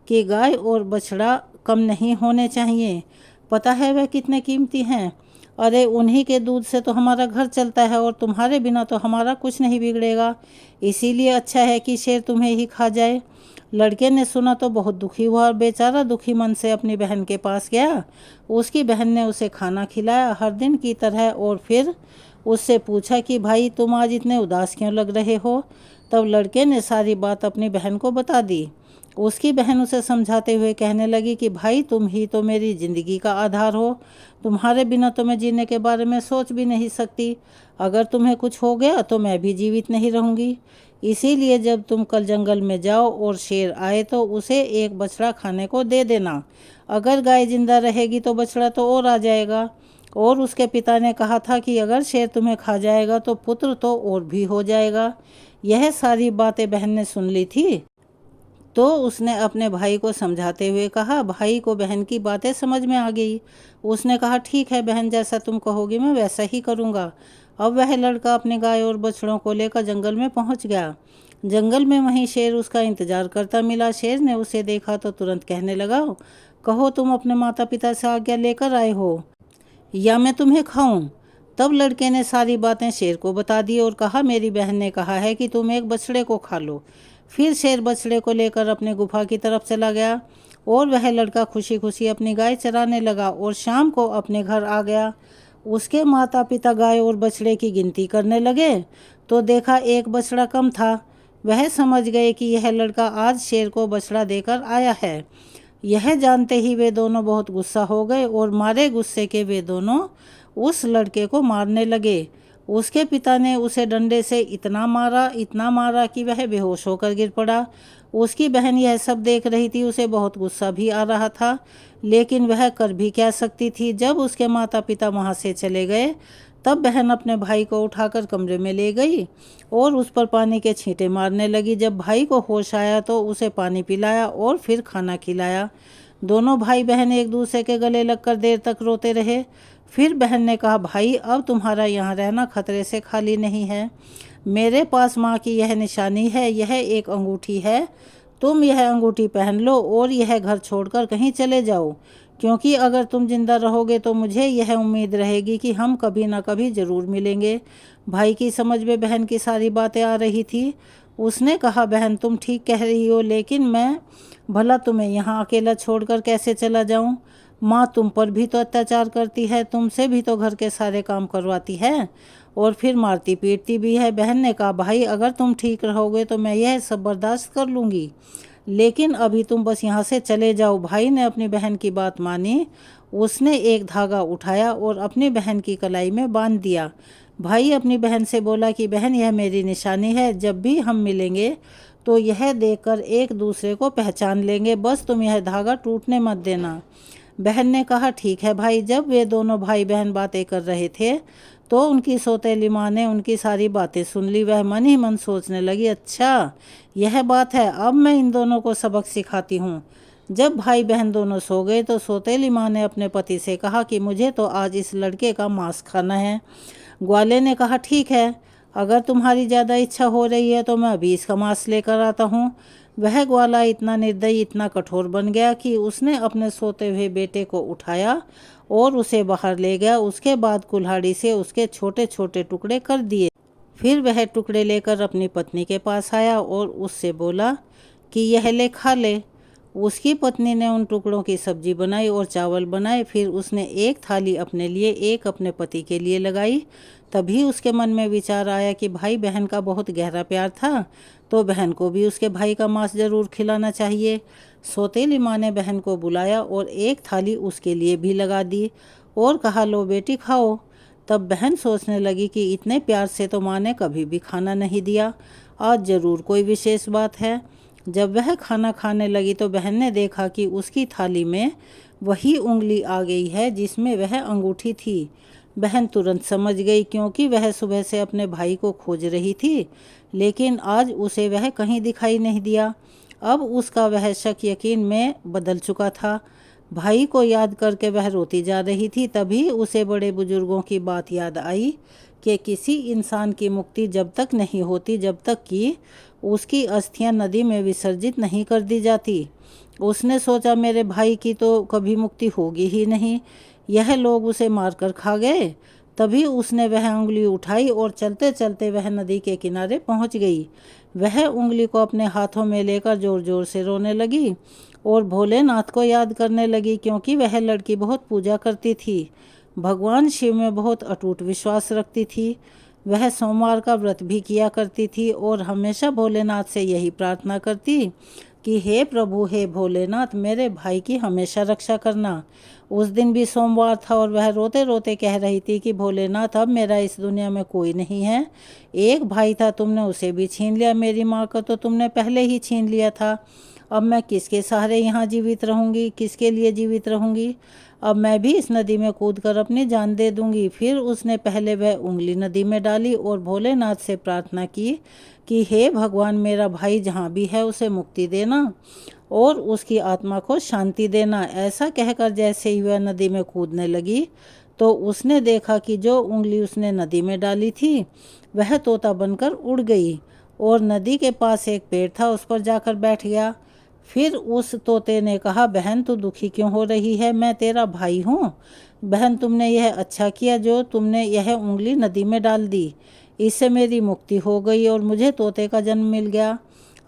कि गाय और बछड़ा कम नहीं होने चाहिए, पता है वह कितने कीमती हैं। अरे उन्हीं के दूध से तो हमारा घर चलता है और तुम्हारे बिना तो हमारा कुछ नहीं बिगड़ेगा। इसीलिए अच्छा है कि शेर तुम्हें ही खा जाए। लड़के ने सुना तो बहुत दुखी हुआ और बेचारा दुखी मन से अपनी बहन के पास गया। उसकी बहन ने उसे खाना खिलाया हर दिन की तरह और फिर उससे पूछा कि भाई तुम आज इतने उदास क्यों लग रहे हो। तब लड़के ने सारी बात अपनी बहन को बता दी। उसकी बहन उसे समझाते हुए कहने लगी कि भाई तुम ही तो मेरी ज़िंदगी का आधार हो, तुम्हारे बिना तो मैं जीने के बारे में सोच भी नहीं सकती। अगर तुम्हें कुछ हो गया तो मैं भी जीवित नहीं रहूँगी। इसीलिए जब तुम कल जंगल में जाओ और शेर आए तो उसे एक बछड़ा खाने को दे देना। अगर गाय जिंदा रहेगी तो बछड़ा तो और आ जाएगा। और उसके पिता ने कहा था कि अगर शेर तुम्हें खा जाएगा तो पुत्र तो और भी हो जाएगा। यह सारी बातें बहन ने सुन ली थी तो उसने अपने भाई को समझाते हुए कहा। भाई को बहन की बातें समझ में आ गई। उसने कहा, ठीक है बहन, जैसा तुम कहोगी मैं वैसा ही करूँगा। अब वह लड़का अपने गाय और बछड़ों को लेकर जंगल में पहुँच गया। जंगल में वहीं शेर उसका इंतजार करता मिला। शेर ने उसे देखा तो तुरंत कहने लगा, कहो तुम अपने माता पिता से आज्ञा लेकर आए हो या मैं तुम्हें खाऊं। तब लड़के ने सारी बातें शेर को बता दी और कहा, मेरी बहन ने कहा है कि तुम एक बछड़े को खा लो। फिर शेर बछड़े को लेकर अपने गुफा की तरफ चला गया और वह लड़का खुशी खुशी अपनी गाय चराने लगा और शाम को अपने घर आ गया। उसके माता पिता गाय और बछड़े की गिनती करने लगे तो देखा एक बछड़ा कम था। वह समझ गए कि यह लड़का आज शेर को बछड़ा देकर आया है। यह जानते ही वे दोनों बहुत गुस्सा हो गए और मारे गुस्से के वे दोनों उस लड़के को मारने लगे। उसके पिता ने उसे डंडे से इतना मारा कि वह बेहोश होकर गिर पड़ा। उसकी बहन यह सब देख रही थी। उसे बहुत गुस्सा भी आ रहा था, लेकिन वह कर भी क्या सकती थी। जब उसके माता पिता वहाँ से चले गए तब बहन अपने भाई को उठाकर कमरे में ले गई और उस पर पानी के छींटे मारने लगी। जब भाई को होश आया तो उसे पानी पिलाया और फिर खाना खिलाया। दोनों भाई बहन एक दूसरे के गले लगकर देर तक रोते रहे। फिर बहन ने कहा, भाई अब तुम्हारा यहाँ रहना खतरे से खाली नहीं है। मेरे पास माँ की यह निशानी है, यह एक अंगूठी है। तुम यह अंगूठी पहन लो और यह घर छोड़कर कहीं चले जाओ, क्योंकि अगर तुम जिंदा रहोगे तो मुझे यह उम्मीद रहेगी कि हम कभी ना कभी ज़रूर मिलेंगे। भाई की समझ में बहन की सारी बातें आ रही थी। उसने कहा, बहन तुम ठीक कह रही हो, लेकिन मैं भला तुम्हें यहाँ अकेला छोड़कर कैसे चला जाऊँ? माँ तुम पर भी तो अत्याचार करती है, तुमसे भी तो घर के सारे काम करवाती है और फिर मारती पीटती भी है। बहन ने कहा, भाई अगर तुम ठीक रहोगे तो मैं यह सब बर्दाश्त कर लूँगी, लेकिन अभी तुम बस यहाँ से चले जाओ। भाई ने अपनी बहन की बात मानी। उसने एक धागा उठाया और अपनी बहन की कलाई में बांध दिया। भाई अपनी बहन से बोला कि बहन यह मेरी निशानी है, जब भी हम मिलेंगे तो यह देखकर एक दूसरे को पहचान लेंगे, बस तुम यह धागा टूटने मत देना। बहन ने कहा, ठीक है भाई। जब वे दोनों भाई बहन बातें कर रहे थे तो उनकी सौतेली माँ ने उनकी सारी बातें सुन ली। वह मन ही मन सोचने लगी, अच्छा यह बात है, अब मैं इन दोनों को सबक सिखाती हूँ। जब भाई बहन दोनों सो गए तो सौतेली माँ ने अपने पति से कहा कि मुझे तो आज इस लड़के का मांस खाना है। ग्वाले ने कहा, ठीक है, अगर तुम्हारी ज़्यादा इच्छा हो रही है तो मैं अभी इसका मांस लेकर आता हूँ। वह ग्वाला इतना निर्दयी, इतना कठोर बन गया कि उसने अपने सोते हुए बेटे को उठाया और उसे बाहर ले गया। उसके बाद कुल्हाड़ी से उसके छोटे छोटे टुकड़े कर दिए। फिर वह टुकड़े लेकर अपनी पत्नी के पास आया और उससे बोला कि यह ले, खा ले। उसकी पत्नी ने उन टुकड़ों की सब्जी बनाई और चावल बनाए। फिर उसने एक थाली अपने लिए, एक अपने पति के लिए लगाई। तभी उसके मन में विचार आया कि भाई बहन का बहुत गहरा प्यार था, तो बहन को भी उसके भाई का मांस जरूर खिलाना चाहिए। सौतेली माँ ने बहन को बुलाया और एक थाली उसके लिए भी लगा दी और कहा, लो बेटी खाओ। तब बहन सोचने लगी कि इतने प्यार से तो माँ ने कभी भी खाना नहीं दिया, आज ज़रूर कोई विशेष बात है। जब वह खाना खाने लगी तो बहन ने देखा कि उसकी थाली में वही उंगली आ गई है जिसमें वह अंगूठी थी। बहन तुरंत समझ गई, क्योंकि वह सुबह से अपने भाई को खोज रही थी, लेकिन आज उसे वह कहीं दिखाई नहीं दिया। अब उसका वह शक यकीन में बदल चुका था। भाई को याद करके वह रोती जा रही थी। तभी उसे बड़े बुजुर्गों की बात याद आई कि किसी इंसान की मुक्ति जब तक नहीं होती, जब तक कि उसकी अस्थियां नदी में विसर्जित नहीं कर दी जाती। उसने सोचा, मेरे भाई की तो कभी मुक्ति होगी ही नहीं, यह लोग उसे मारकर खा गए। तभी उसने वह उंगली उठाई और चलते चलते वह नदी के किनारे पहुंच गई। वह उंगली को अपने हाथों में लेकर जोर जोर से रोने लगी और भोलेनाथ को याद करने लगी, क्योंकि वह लड़की बहुत पूजा करती थी, भगवान शिव में बहुत अटूट विश्वास रखती थी। वह सोमवार का व्रत भी किया करती थी और हमेशा भोलेनाथ से यही प्रार्थना करती कि हे प्रभु, हे भोलेनाथ, मेरे भाई की हमेशा रक्षा करना। उस दिन भी सोमवार था और वह रोते रोते कह रही थी कि भोलेनाथ, अब मेरा इस दुनिया में कोई नहीं है। एक भाई था, तुमने उसे भी छीन लिया, मेरी माँ को तो तुमने पहले ही छीन लिया था। अब मैं किसके सहारे यहाँ जीवित रहूँगी, किसके लिए जीवित रहूँगी? अब मैं भी इस नदी में कूदकर अपनी जान दे दूँगी। फिर उसने पहले वह उंगली नदी में डाली और भोलेनाथ से प्रार्थना की कि हे भगवान, मेरा भाई जहाँ भी है उसे मुक्ति देना और उसकी आत्मा को शांति देना। ऐसा कहकर जैसे ही वह नदी में कूदने लगी तो उसने देखा कि जो उंगली उसने नदी में डाली थी वह तोता बनकर उड़ गई और नदी के पास एक पेड़ था, उस पर जाकर बैठ गया। फिर उस तोते ने कहा, बहन तू दुखी क्यों हो रही है, मैं तेरा भाई हूँ। बहन तुमने यह अच्छा किया जो तुमने यह उंगली नदी में डाल दी, इससे मेरी मुक्ति हो गई और मुझे तोते का जन्म मिल गया।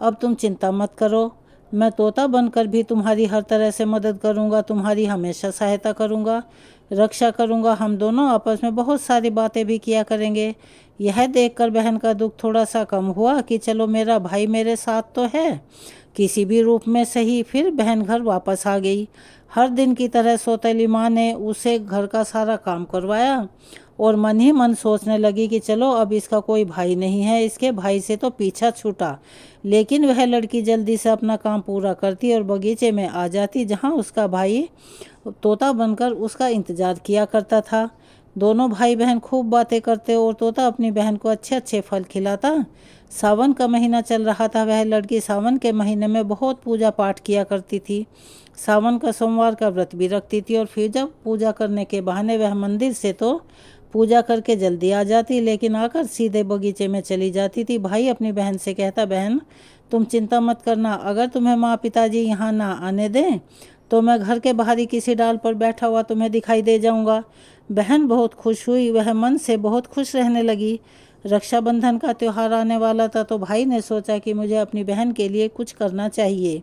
अब तुम चिंता मत करो, मैं तोता बनकर भी तुम्हारी हर तरह से मदद करूँगा, तुम्हारी हमेशा सहायता करूँगा, रक्षा करूँगा। हम दोनों आपस में बहुत सारी बातें भी किया करेंगे। यह देखकर बहन का दुख थोड़ा सा कम हुआ कि चलो मेरा भाई मेरे साथ तो है, किसी भी रूप में सही। फिर बहन घर वापस आ गई। हर दिन की तरह सौतेली माँ ने उसे घर का सारा काम करवाया और मन ही मन सोचने लगी कि चलो अब इसका कोई भाई नहीं है, इसके भाई से तो पीछा छूटा। लेकिन वह लड़की जल्दी से अपना काम पूरा करती और बगीचे में आ जाती जहाँ उसका भाई तोता बनकर उसका इंतजार किया करता था। दोनों भाई बहन खूब बातें करते और तोता अपनी बहन को अच्छे अच्छे फल खिलाता। सावन का महीना चल रहा था। वह लड़की सावन के महीने में बहुत पूजा पाठ किया करती थी। सावन का सोमवार का व्रत भी रखती थी और फिर जब पूजा करने के बहाने वह मंदिर से तो पूजा करके जल्दी आ जाती, लेकिन आकर सीधे बगीचे में चली जाती थी। भाई अपनी बहन से कहता, बहन तुम चिंता मत करना, अगर तुम्हें माँ पिताजी यहाँ ना आने दें तो मैं घर के बाहर ही किसी डाल पर बैठा हुआ तुम्हें दिखाई दे जाऊंगा। बहन बहुत खुश हुई, वह मन से बहुत खुश रहने लगी। रक्षाबंधन का त्यौहार आने वाला था तो भाई ने सोचा कि मुझे अपनी बहन के लिए कुछ करना चाहिए।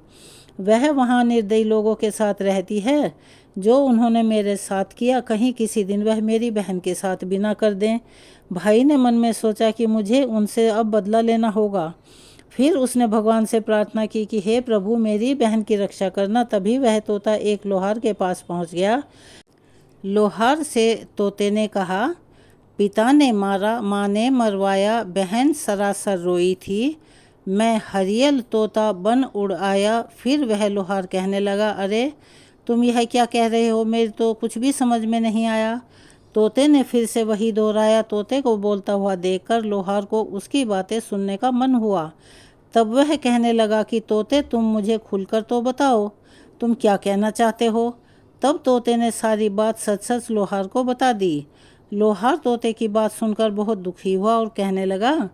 वह वहाँ निर्दयी लोगों के साथ रहती है, जो उन्होंने मेरे साथ किया, कहीं किसी दिन वह मेरी बहन के साथ भी ना कर दें। भाई ने मन में सोचा कि मुझे उनसे अब बदला लेना होगा। फिर उसने भगवान से प्रार्थना की कि हे प्रभु, मेरी बहन की रक्षा करना। तभी वह तोता एक लोहार के पास पहुंच गया। लोहार से तोते ने कहा, पिता ने मारा, माँ ने मरवाया, बहन सरासर रोई थी, मैं हरियल तोता बन उड़ आया। फिर वह लोहार कहने लगा, अरे तुम यह क्या कह रहे हो, मेरे तो कुछ भी समझ में नहीं आया। तोते ने फिर से वही दोहराया। तोते को बोलता हुआ देखकर लोहार को उसकी बातें सुनने का मन हुआ। तब वह कहने लगा कि तोते, तुम मुझे खुलकर तो बताओ, तुम क्या कहना चाहते हो। तब तोते ने सारी बात सच सच लोहार को बता दी। लोहार तोते की बात सुनकर बहुत दुखी हुआ और कहने लगा,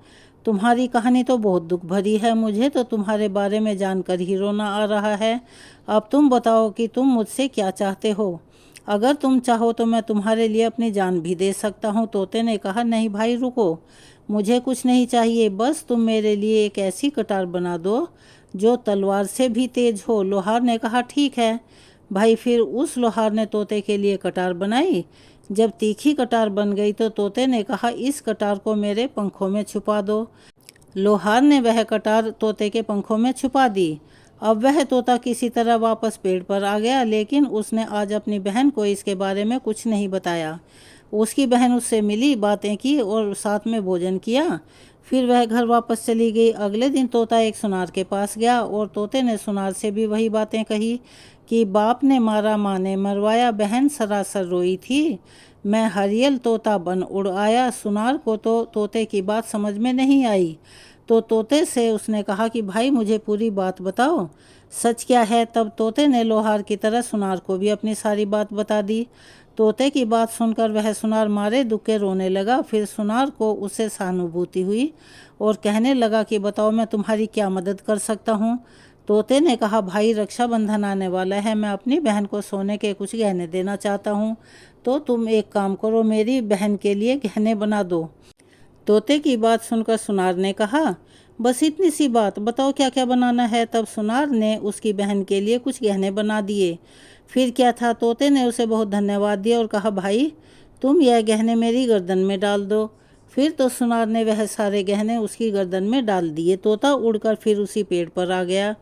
तुम्हारी कहानी तो बहुत दुख भरी है, मुझे तो तुम्हारे बारे में जानकर ही रोना आ रहा है। अब तुम बताओ कि तुम मुझसे क्या चाहते हो। अगर तुम चाहो तो मैं तुम्हारे लिए अपनी जान भी दे सकता हूँ। तोते ने कहा, नहीं भाई रुको, मुझे कुछ नहीं चाहिए, बस तुम मेरे लिए एक ऐसी कटार बना दो जो तलवार से भी तेज हो। लोहार ने कहा, ठीक है भाई। फिर उस लोहार ने तोते के लिए कटार बनाई। जब तीखी कटार बन गई तो तोते ने कहा, इस कटार को मेरे पंखों में छुपा दो। लोहार ने वह कटार तोते के पंखों में छुपा दी। अब वह तोता किसी तरह वापस पेड़ पर आ गया, लेकिन उसने आज अपनी बहन को इसके बारे में कुछ नहीं बताया। उसकी बहन उससे मिली, बातें की और साथ में भोजन किया। फिर वह घर वापस चली गई। अगले दिन तोता एक सुनार के पास गया और तोते ने सुनार से भी वही बातें कही कि बाप ने मारा, माँ ने मरवाया, बहन सरासर रोई थी, मैं हरियल तोता बन उड़ आया। सुनार को तो तोते की बात समझ में नहीं आई, तो तोते से उसने कहा कि भाई मुझे पूरी बात बताओ, सच क्या है। तब तोते ने लोहार की तरह सुनार को भी अपनी सारी बात बता दी। तोते की बात सुनकर वह सुनार मारे दुखे रोने लगा। फिर सुनार को उससे सहानुभूति हुई और कहने लगा कि बताओ मैं तुम्हारी क्या मदद कर सकता हूँ। तोते ने कहा, भाई रक्षाबंधन आने वाला है, मैं अपनी बहन को सोने के कुछ गहने देना चाहता हूँ, तो तुम एक काम करो, मेरी बहन के लिए गहने बना दो। तोते की बात सुनकर सुनार ने कहा, बस इतनी सी बात, बताओ क्या क्या बनाना है। तब सुनार ने उसकी बहन के लिए कुछ गहने बना दिए। फिर क्या था, तोते ने उसे बहुत धन्यवाद दिया और कहा, भाई तुम यह गहने मेरी गर्दन में डाल दो। फिर तो सुनार ने वह सारे गहने उसकी गर्दन में डाल दिए। तोता उड़कर फिर उसी पेड़ पर आ गया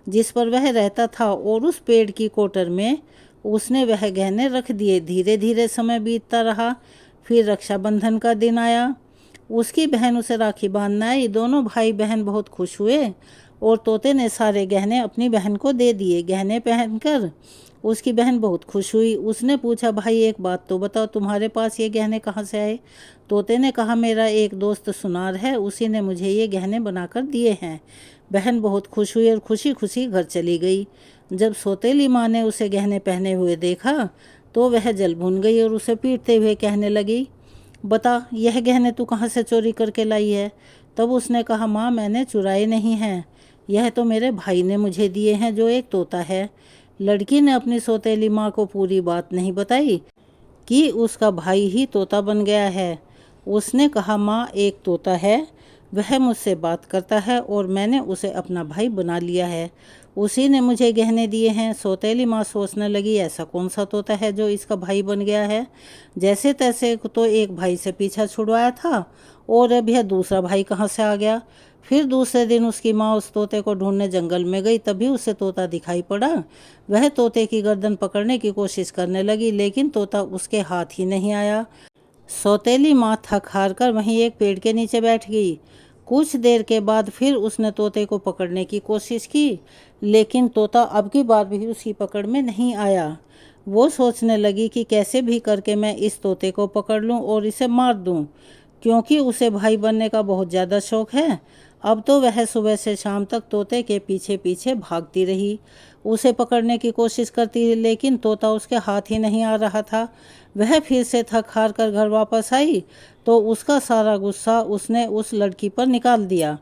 जिस पर वह रहता था और उस पेड़ की कोटर में उसने वह गहने रख दिए। धीरे धीरे समय बीतता रहा। फिर रक्षाबंधन का दिन आया। उसकी बहन उसे राखी बांधने आई। दोनों भाई बहन बहुत खुश हुए और तोते ने सारे गहने अपनी बहन को दे दिए। गहने पहनकर उसकी बहन बहुत खुश हुई। उसने पूछा, भाई एक बात तो बताओ, तुम्हारे पास ये गहने कहाँ से आए। तोते ने कहा, मेरा एक दोस्त सुनार है, उसी ने मुझे ये गहने बनाकर दिए हैं। बहन बहुत खुश हुई और खुशी खुशी घर चली गई। जब सौतेली माँ ने उसे गहने पहने हुए देखा तो वह जल भून गई और उसे पीटते हुए कहने लगी, बता यह गहने तू कहाँ से चोरी करके लाई है। तब उसने कहा, माँ मैंने चुराए नहीं हैं, यह तो मेरे भाई ने मुझे दिए हैं जो एक तोता है। लड़की ने अपनी सौतेली माँ को पूरी बात नहीं बताई कि उसका भाई ही तोता बन गया है। उसने कहा, माँ एक तोता है, वह मुझसे बात करता है और मैंने उसे अपना भाई बना लिया है, उसी ने मुझे गहने दिए हैं। सौतेली माँ सोचने लगी, ऐसा कौन सा तोता है जो इसका भाई बन गया है। जैसे तैसे तो एक भाई से पीछा छुड़वाया था और अब यह दूसरा भाई कहाँ से आ गया। फिर दूसरे दिन उसकी माँ उस तोते को ढूंढने जंगल में गई। तभी उसे तोता दिखाई पड़ा। वह तोते की गर्दन पकड़ने की कोशिश करने लगी, लेकिन तोता उसके हाथ ही नहीं आया। सौतेली माँ थक हार कर वहीं एक पेड़ के नीचे बैठ गई। कुछ देर के बाद फिर उसने तोते को पकड़ने की कोशिश की, लेकिन तोता अब की बार भी उसकी पकड़ में नहीं आया। वो सोचने लगी कि कैसे भी करके मैं इस तोते को पकड़ लूं और इसे मार दूं, क्योंकि उसे भाई बनने का बहुत ज़्यादा शौक है। अब तो वह सुबह से शाम तक तोते के पीछे पीछे भागती रही, उसे पकड़ने की कोशिश करती रही, लेकिन तोता उसके हाथ ही नहीं आ रहा था। वह फिर से थक हार कर घर वापस आई तो उसका सारा गुस्सा उसने उस लड़की पर निकाल दिया।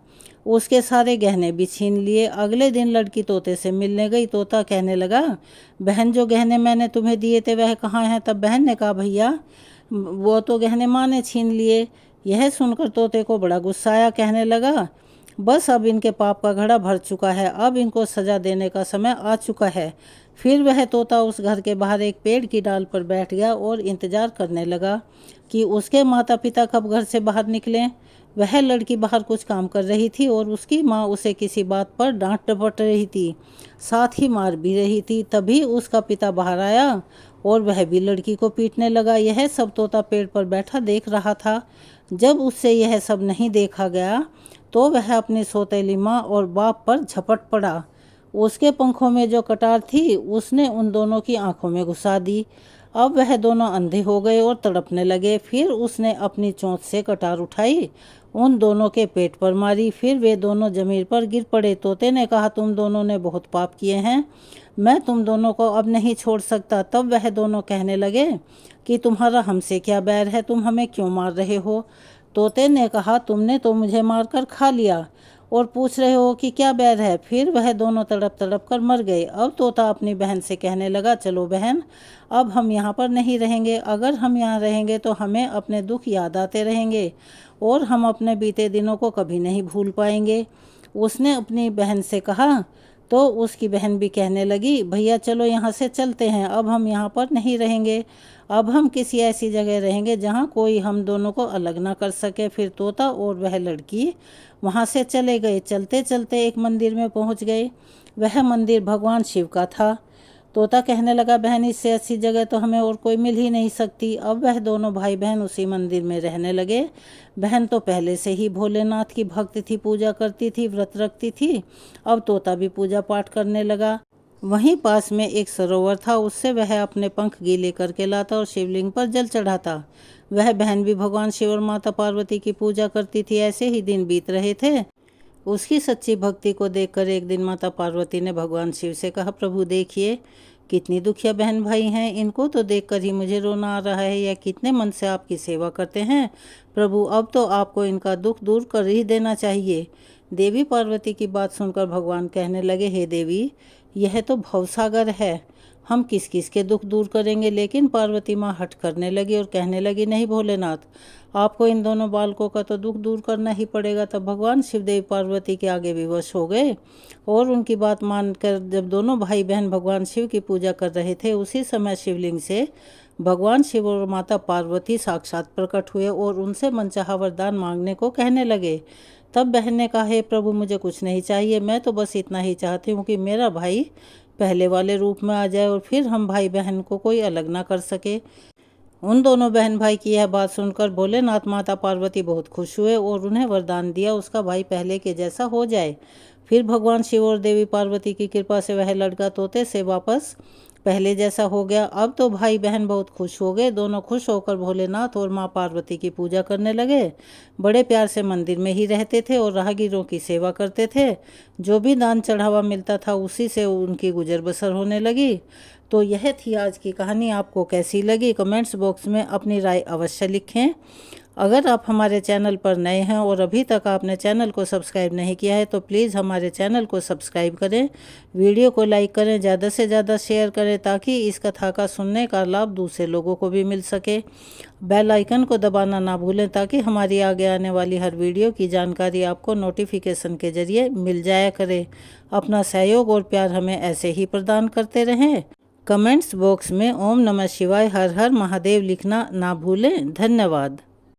उसके सारे गहने भी छीन लिए। अगले दिन लड़की तोते से मिलने गई। तोता कहने लगा, बहन जो गहने मैंने तुम्हें दिए थे वह कहाँ हैं? तब बहन ने कहा, भैया वो तो गहने माँ ने छीन लिए। यह सुनकर तोते को बड़ा गुस्सा आया। कहने लगा, बस अब इनके पाप का घड़ा भर चुका है, अब इनको सजा देने का समय आ चुका है। फिर वह तोता उस घर के बाहर एक पेड़ की डाल पर बैठ गया और इंतजार करने लगा कि उसके माता पिता कब घर से बाहर निकलें। वह लड़की बाहर कुछ काम कर रही थी और उसकी माँ उसे किसी बात पर डांट डपट रही थी, साथ ही मार भी रही थी। तभी उसका पिता बाहर आया और वह भी लड़की को पीटने लगा। यह सब तोता पेड़ पर बैठा देख रहा था। जब उससे यह सब नहीं देखा गया तो वह अपनी सौतेली माँ और बाप पर झपट पड़ा। उसके पंखों में जो कटार थी उसने उन दोनों की आंखों में घुसा दी। अब वह दोनों अंधे हो गए और तड़पने लगे। फिर उसने अपनी चोंच से कटार उठाई, उन दोनों के पेट पर मारी। फिर वे दोनों जमीन पर गिर पड़े। तोते ने कहा, तुम दोनों ने बहुत पाप किए हैं, मैं तुम दोनों को अब नहीं छोड़ सकता। तब वह दोनों कहने लगे कि तुम्हारा हमसे क्या बैर है, तुम हमें क्यों मार रहे हो? तोते ने कहा, तुमने तो मुझे मारकर खा लिया और पूछ रहे हो कि क्या बैर है। फिर वह दोनों तड़प तड़प कर मर गए। अब तोता अपनी बहन से कहने लगा, चलो बहन, अब हम यहाँ पर नहीं रहेंगे। अगर हम यहाँ रहेंगे तो हमें अपने दुख याद आते रहेंगे और हम अपने बीते दिनों को कभी नहीं भूल पाएंगे। उसने अपनी बहन से कहा तो उसकी बहन भी कहने लगी, भैया चलो यहाँ से चलते हैं, अब हम यहाँ पर नहीं रहेंगे, अब हम किसी ऐसी जगह रहेंगे जहाँ कोई हम दोनों को अलग ना कर सके। फिर तोता और वह लड़की वहाँ से चले गए। चलते चलते एक मंदिर में पहुँच गए। वह मंदिर भगवान शिव का था। तोता कहने लगा, बहन इससे अच्छी जगह तो हमें और कोई मिल ही नहीं सकती। अब वह दोनों भाई बहन उसी मंदिर में रहने लगे। बहन तो पहले से ही भोलेनाथ की भक्त थी, पूजा करती थी, व्रत रखती थी। अब तोता भी पूजा पाठ करने लगा। वहीं पास में एक सरोवर था, उससे वह अपने पंख गीले करके लाता और शिवलिंग पर जल चढ़ाता। वह बहन भी भगवान शिव और माता पार्वती की पूजा करती थी। ऐसे ही दिन बीत रहे थे। उसकी सच्ची भक्ति को देखकर एक दिन माता पार्वती ने भगवान शिव से कहा, प्रभु देखिए कितनी दुखिया बहन भाई हैं, इनको तो देखकर ही मुझे रोना आ रहा है। यह कितने मन से आपकी सेवा करते हैं प्रभु, अब तो आपको इनका दुख दूर कर ही देना चाहिए। देवी पार्वती की बात सुनकर भगवान कहने लगे, हे देवी, यह तो भवसागर है, हम किस किस के दुख दूर करेंगे। लेकिन पार्वती माँ हट करने लगी और कहने लगी, नहीं भोलेनाथ, आपको इन दोनों बालकों का तो दुख दूर करना ही पड़ेगा। तब भगवान शिवदेव पार्वती के आगे विवश हो गए और उनकी बात मानकर जब दोनों भाई बहन भगवान शिव की पूजा कर रहे थे, उसी समय शिवलिंग से भगवान शिव और माता पार्वती साक्षात प्रकट हुए और उनसे मनचाहा वरदान मांगने को कहने लगे। तब बहन ने कहा, हे प्रभु, मुझे कुछ नहीं चाहिए, मैं तो बस इतना ही चाहती हूँ कि मेरा भाई पहले वाले रूप में आ जाए और फिर हम भाई बहन को कोई अलग ना कर सके। उन दोनों बहन भाई की यह बात सुनकर भोलेनाथ माता पार्वती बहुत खुश हुए और उन्हें वरदान दिया उसका भाई पहले के जैसा हो जाए। फिर भगवान शिव और देवी पार्वती की कृपा से वह लड़का तोते से वापस पहले जैसा हो गया। अब तो भाई बहन बहुत खुश हो गए। दोनों खुश होकर भोलेनाथ और माँ पार्वती की पूजा करने लगे। बड़े प्यार से मंदिर में ही रहते थे और राहगीरों की सेवा करते थे। जो भी दान चढ़ावा मिलता था उसी से उनकी गुजर बसर होने लगी। तो यह थी आज की कहानी। आपको कैसी लगी कमेंट्स बॉक्स में अपनी राय अवश्य लिखें। अगर आप हमारे चैनल पर नए हैं और अभी तक आपने चैनल को सब्सक्राइब नहीं किया है तो प्लीज़ हमारे चैनल को सब्सक्राइब करें, वीडियो को लाइक करें, ज़्यादा से ज़्यादा शेयर करें ताकि इस कथा का सुनने का लाभ दूसरे लोगों को भी मिल सके। बेल आइकन को दबाना ना भूलें ताकि हमारी आगे आने वाली हर वीडियो की जानकारी आपको नोटिफिकेशन के ज़रिए मिल जाया करे। अपना सहयोग और प्यार हमें ऐसे ही प्रदान करते रहें। कमेंट्स बॉक्स में ओम नमः शिवाय, हर हर महादेव लिखना ना भूलें। धन्यवाद।